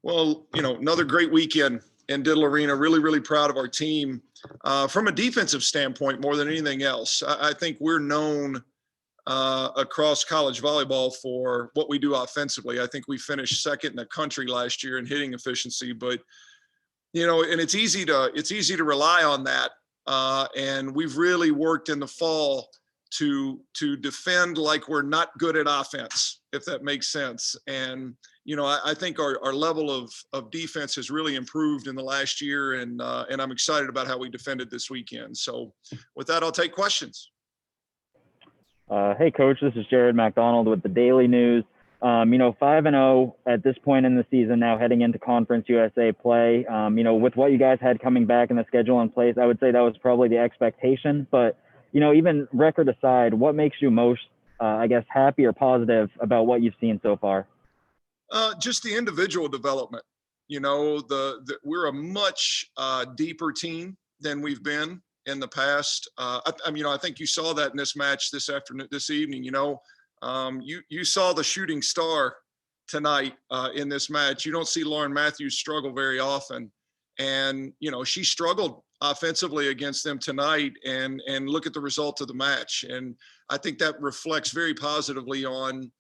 Well, another great weekend in Diddle Arena. Really, really proud of our team. From a defensive standpoint, more than anything else, I think we're known across college volleyball for what we do offensively. I think we finished second in the country last year in hitting efficiency, but and it's easy to rely on that. And we've really worked in the fall to defend like we're not good at offense, if that makes sense. And I think our level of defense has really improved in the last year, and I'm excited about how we defended this weekend. So with that, I'll take questions. Hey, Coach, this is Jared McDonald with the Daily News. 5-0 at this point in the season now, heading into Conference USA play. With what you guys had coming back in the schedule in place, I would say that was probably the expectation. But, even record aside, what makes you most, happy or positive about what you've seen so far? Just the individual development. We're a much deeper team than we've been in the past. I think you saw that in this match this evening. You saw the shooting star tonight in this match. You don't see Lauren Matthews struggle very often. And, she struggled offensively against them tonight, and look at the result of the match. And I think that reflects very positively on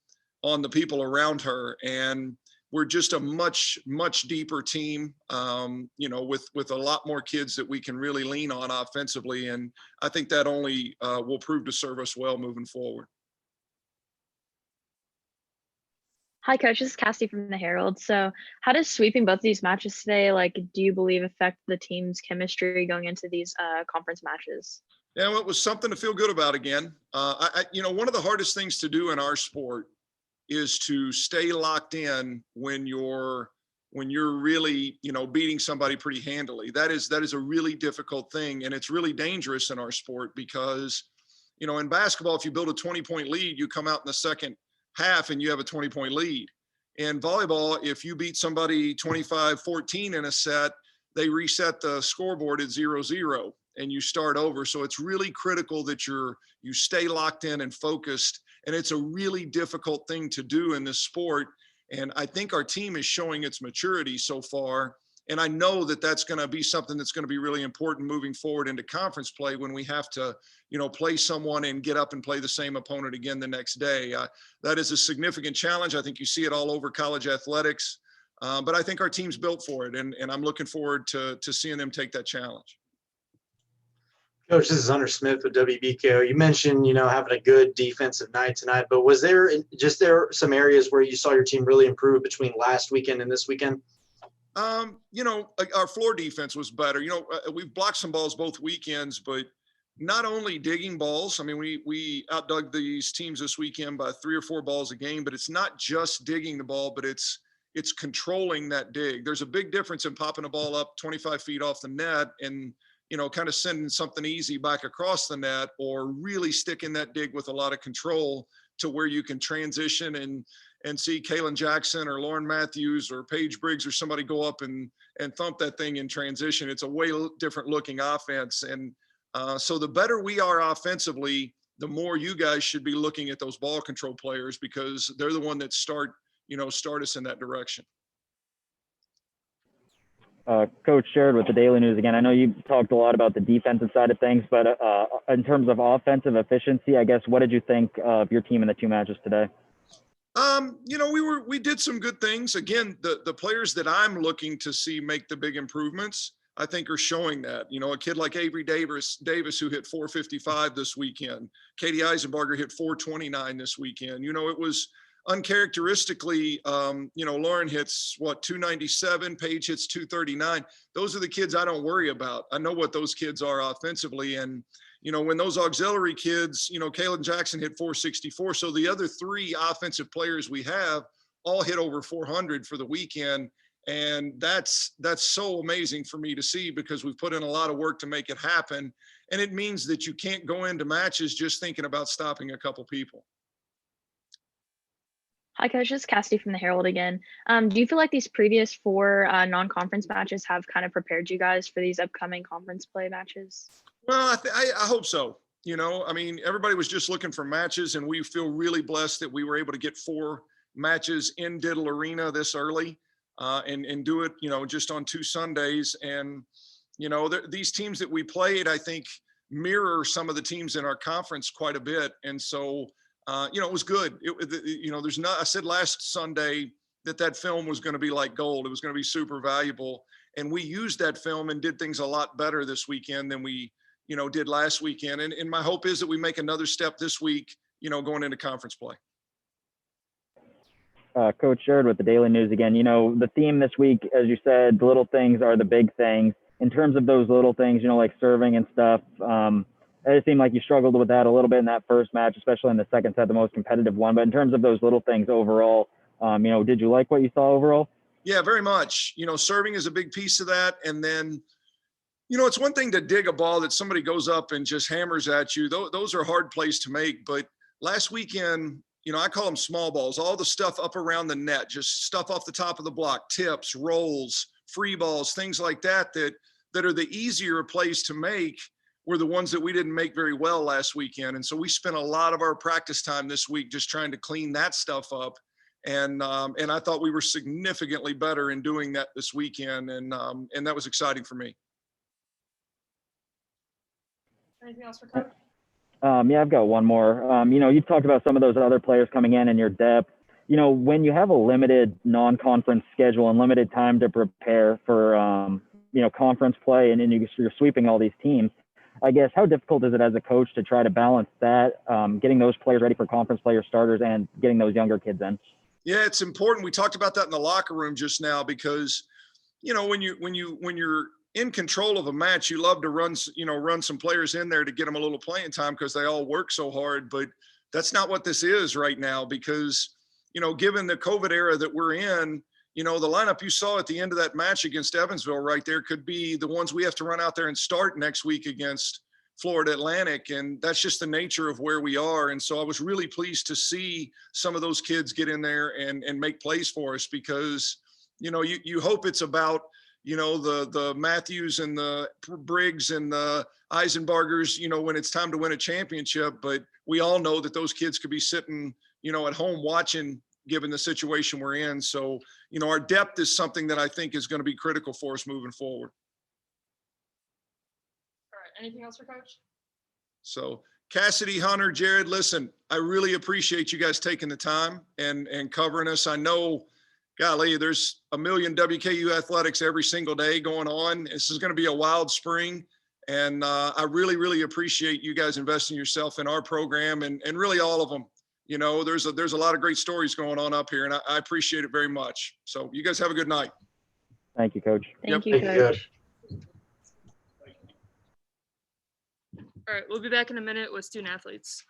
the people around her. And we're just a much, much deeper team, with a lot more kids that we can really lean on offensively. And I think that only will prove to serve us well moving forward. Hi, Coach. This is Cassie from the Herald. So how does sweeping both of these matches today, do you believe affect the team's chemistry going into these conference matches? Yeah, well, it was something to feel good about again. One of the hardest things to do in our sport is to stay locked in when you're really, beating somebody pretty handily. That is a really difficult thing. And it's really dangerous in our sport because, in basketball, if you build a 20-point lead, you come out in the second half and you have a 20-point lead. In volleyball, if you beat somebody 25-14 in a set, they reset the scoreboard at 0-0 and you start over. So it's really critical that you stay locked in and focused. And it's a really difficult thing to do in this sport. And I think our team is showing its maturity so far. And I know that that's going to be something that's going to be really important moving forward into conference play when we have to, play someone and get up and play the same opponent again the next day. That is a significant challenge. I think you see it all over college athletics, but I think our team's built for it. And I'm looking forward to seeing them take that challenge. Coach, this is Hunter Smith with WKU. You mentioned, having a good defensive night tonight, but was there some areas where you saw your team really improve between last weekend and this weekend? Our floor defense was better. We've blocked some balls both weekends, but not only digging balls. I mean, we outdug these teams this weekend by 3 or 4 balls a game, but it's not just digging the ball, but it's controlling that dig. There's a big difference in popping a ball up 25 feet off the net and, kind of sending something easy back across the net, or really sticking that dig with a lot of control to where you can transition and see Kael Jackson or Lauren Matthews or Paige Briggs or somebody go up and thump that thing in transition. It's a way different looking offense. And so the better we are offensively, the more you guys should be looking at those ball control players, because they're the one that start us in that direction. Coach Jared with the Daily News again. I know you talked a lot about the defensive side of things, but in terms of offensive efficiency, I guess, what did you think of your team in the 2 matches today? We did some good things. Again, the players that I'm looking to see make the big improvements, I think, are showing that. A kid like Avery Davis, who hit 455 this weekend. Katie Eisenbarger hit 429 this weekend. It was uncharacteristically, Lauren hits 297, Paige hits 239. Those are the kids I don't worry about. I know what those kids are offensively. And, when those auxiliary kids, Kael Jackson hit 464. So the other 3 offensive players we have all hit over 400 for the weekend. And that's so amazing for me to see, because we've put in a lot of work to make it happen. And it means that you can't go into matches just thinking about stopping a couple people. Hi, Coach. This is Cassie from the Herald again. Do you feel like these previous 4 non-conference matches have kind of prepared you guys for these upcoming conference play matches? Well, I hope so. Everybody was just looking for matches, and we feel really blessed that we were able to get 4 matches in Diddle Arena this early, and do it, just on 2 Sundays. And, these teams that we played, I think, mirror some of the teams in our conference quite a bit. And so, it was good. I said last Sunday that film was going to be like gold. It was going to be super valuable. And we used that film and did things a lot better this weekend than we, did last weekend. And my hope is that we make another step this week, going into conference play. Coach Jared with the Daily News again. The theme this week, as you said, the little things are the big things. In terms of those little things, like serving and stuff, it seemed like you struggled with that a little bit in that first match, especially in the second set, the most competitive one. But in terms of those little things overall, did you like what you saw overall? Yeah, very much. Serving is a big piece of that. And then, it's one thing to dig a ball that somebody goes up and just hammers at you. Those are a hard plays to make. But last weekend, I call them small balls, all the stuff up around the net, just stuff off the top of the block, tips, rolls, free balls, things like that are the easier plays to make, were the ones that we didn't make very well last weekend. And so we spent a lot of our practice time this week just trying to clean that stuff up. And I thought we were significantly better in doing that this weekend. And that was exciting for me. Anything else for Coach? Yeah, I've got one more. You've talked about some of those other players coming in and your depth. When you have a limited non-conference schedule and limited time to prepare for, conference play, and then you're sweeping all these teams, I guess, how difficult is it as a coach to try to balance that, getting those players ready for conference play or starters and getting those younger kids in? Yeah, it's important. We talked about that in the locker room just now because, when you're in control of a match, you love to run some players in there to get them a little playing time because they all work so hard. But that's not what this is right now because, given the COVID era that we're in, the lineup you saw at the end of that match against Evansville right there could be the ones we have to run out there and start next week against Florida Atlantic. And that's just the nature of where we are. And so I was really pleased to see some of those kids get in there and make plays for us because, you hope it's about, the Matthews and the Briggs and the Eisenbargers, when it's time to win a championship. But we all know that those kids could be sitting, at home watching, given the situation we're in. So, our depth is something that I think is going to be critical for us moving forward. All right. Anything else for Coach? So Cassidy, Hunter, Jared, listen, I really appreciate you guys taking the time and covering us. I know, golly, there's a million WKU athletics every single day going on. This is going to be a wild spring. And I really, really appreciate you guys investing yourself in our program and really all of them. There's a lot of great stories going on up here, and I appreciate it very much. So you guys have a good night. Thank you, Coach. Thank you, Thank you, Coach. All right. We'll be back in a minute with student athletes.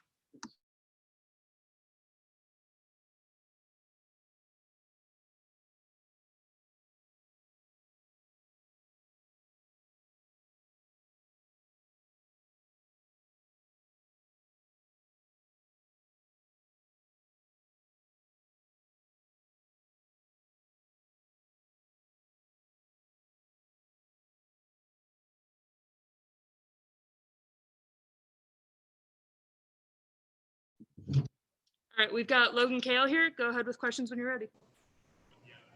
All right, we've got Logan Kael here. Go ahead with questions when you're ready.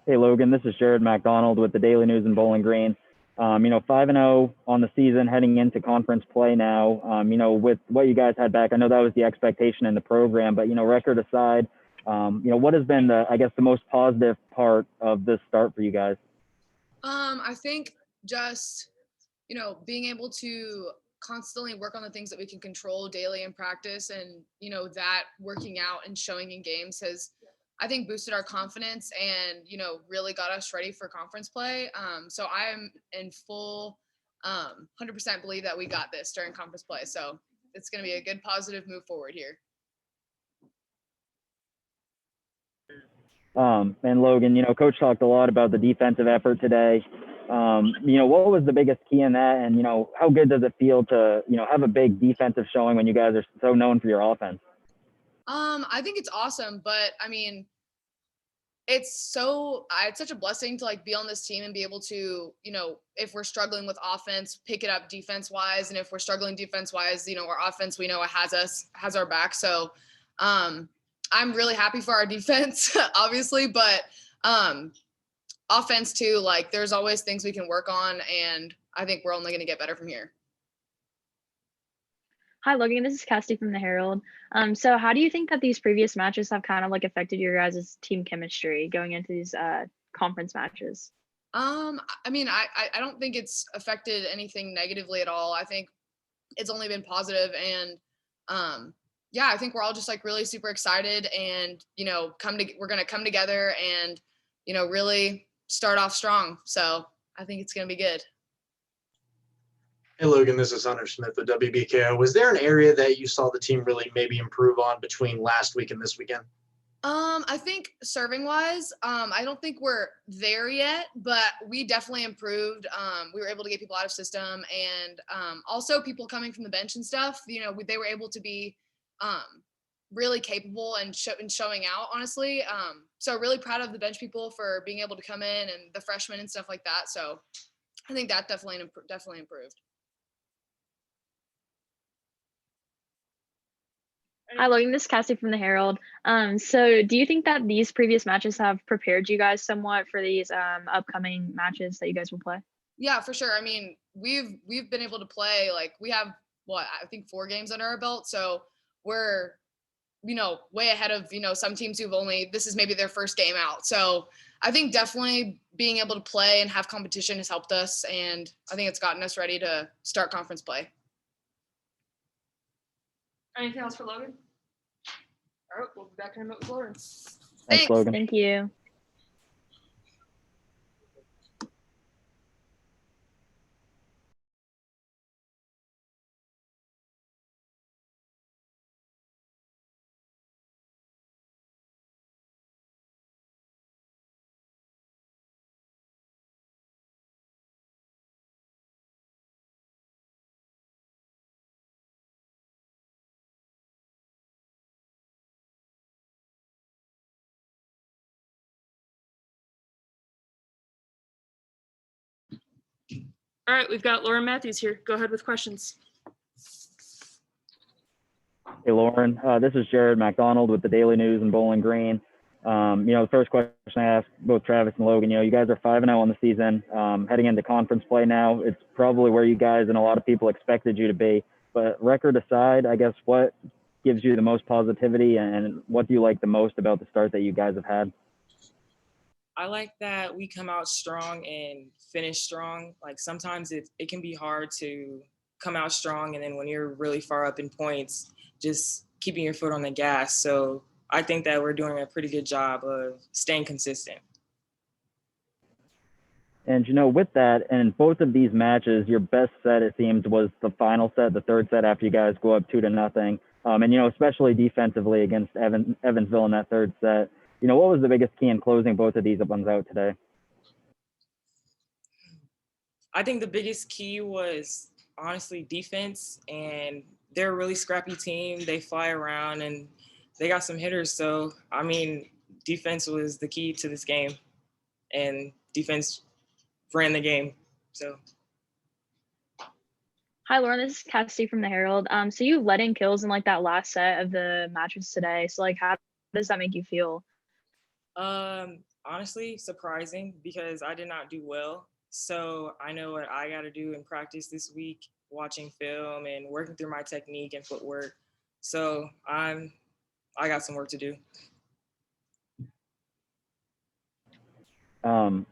Hey, Logan, this is Jared McDonald with the Daily News in Bowling Green. 5-0 on the season, heading into conference play now. With what you guys had back, I know that was the expectation in the program, but, record aside, what has been the most positive part of this start for you guys? I think just, being able to constantly work on the things that we can control daily in practice and, that working out and showing in games has, I think, boosted our confidence and, really got us ready for conference play. So I am in full 100% believe that we got this during conference play. So it's going to be a good positive move forward here. And Logan, Coach talked a lot about the defensive effort today. What was the biggest key in that? And, how good does it feel to, have a big defensive showing when you guys are so known for your offense? I think it's awesome, but I mean, it's such a blessing to be on this team and be able to, if we're struggling with offense, pick it up defense wise. And if we're struggling defense wise, our offense, we know it has our back. So, I'm really happy for our defense, obviously, but offense too. Like there's always things we can work on, and I think we're only going to get better from here. Hi, Logan. This is Cassie from the Herald. So how do you think that these previous matches have kind of like affected your guys' team chemistry going into these conference matches? I mean, I don't think it's affected anything negatively at all. I think it's only been positive, and yeah, I think we're all just like really super excited, and we're gonna come together and really start off strong. So I think it's gonna be good. Hey, Logan, this is Hunter Smith with WBKO. Was there an area that you saw the team really maybe improve on between last week and this weekend? I think serving wise, I don't think we're there yet, but we definitely improved. We were able to get people out of system, and also people coming from the bench and stuff. They were able to be really capable and showing out, honestly. So really proud of the bench people for being able to come in, and the freshmen and stuff like that. So I think that definitely improved. Hi, Logan. This is Cassie from the Herald. So do you think that these previous matches have prepared you guys somewhat for these upcoming matches that you guys will play? Yeah, for sure. I mean, we've been able to play, like, we have I think 4 games under our belt, so we're way ahead of some teams who've this is maybe their first game out. So I think definitely being able to play and have competition has helped us, and I think it's gotten us ready to start conference play. Anything else for Logan? All right, we'll be back in a minute with Lauren. Thanks, Logan. Thank you. All right, we've got Lauren Matthews here. Go ahead with questions. Hey, Lauren. This is Jared McDonald with the Daily News in Bowling Green. The first question I asked both Travis and Logan, you guys are 5-0 on the season, heading into conference play now. It's probably where you guys and a lot of people expected you to be. But record aside, I guess, what gives you the most positivity, and what do you like the most about the start that you guys have had? I like that we come out strong and finish strong. Like sometimes it can be hard to come out strong, and then when you're really far up in points, just keeping your foot on the gas. So I think that we're doing a pretty good job of staying consistent. And, with that, and both of these matches, your best set, it seems, was the final set, the third set after you guys go up 2-0. And, especially defensively against Evansville in that third set. What was the biggest key in closing both of these ones out today? I think the biggest key was honestly defense, and they're a really scrappy team. They fly around and they got some hitters. So, I mean, defense was the key to this game, and defense ran the game. So. Hi, Lauren. This is Cassie from the Herald. So you led in kills in like that last set of the matches today. So like, how does that make you feel? Honestly, surprising, because I did not do well. So I know what I got to do in practice this week, watching film and working through my technique and footwork. So I got some work to do. Kind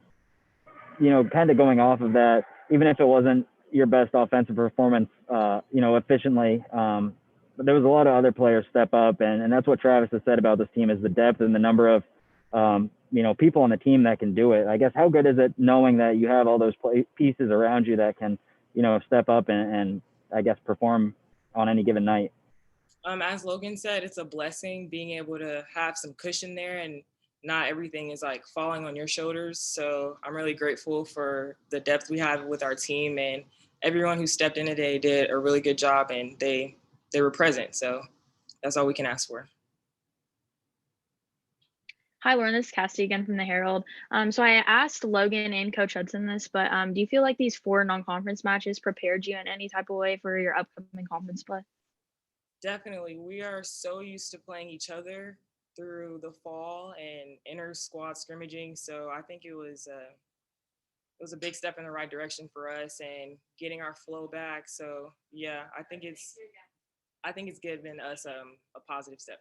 of going off of that, even if it wasn't your best offensive performance, efficiently, but there was a lot of other players step up, and that's what Travis has said about this team, is the depth and the number of people on the team that can do it. I guess, how good is it knowing that you have all those pieces around you that can, step up and I guess perform on any given night? As Logan said, it's a blessing being able to have some cushion there, and not everything is like falling on your shoulders. So I'm really grateful for the depth we have with our team, and everyone who stepped in today did a really good job, and they were present. So that's all we can ask for. Hi, Lauren. This is Cassie again from the Herald. So I asked Logan and Coach Hudson this, but do you feel like these 4 non-conference matches prepared you in any type of way for your upcoming conference play? Definitely. We are so used to playing each other through the fall and inter squad scrimmaging. So I think it was a big step in the right direction for us and getting our flow back. So yeah, I think it's given us a positive step.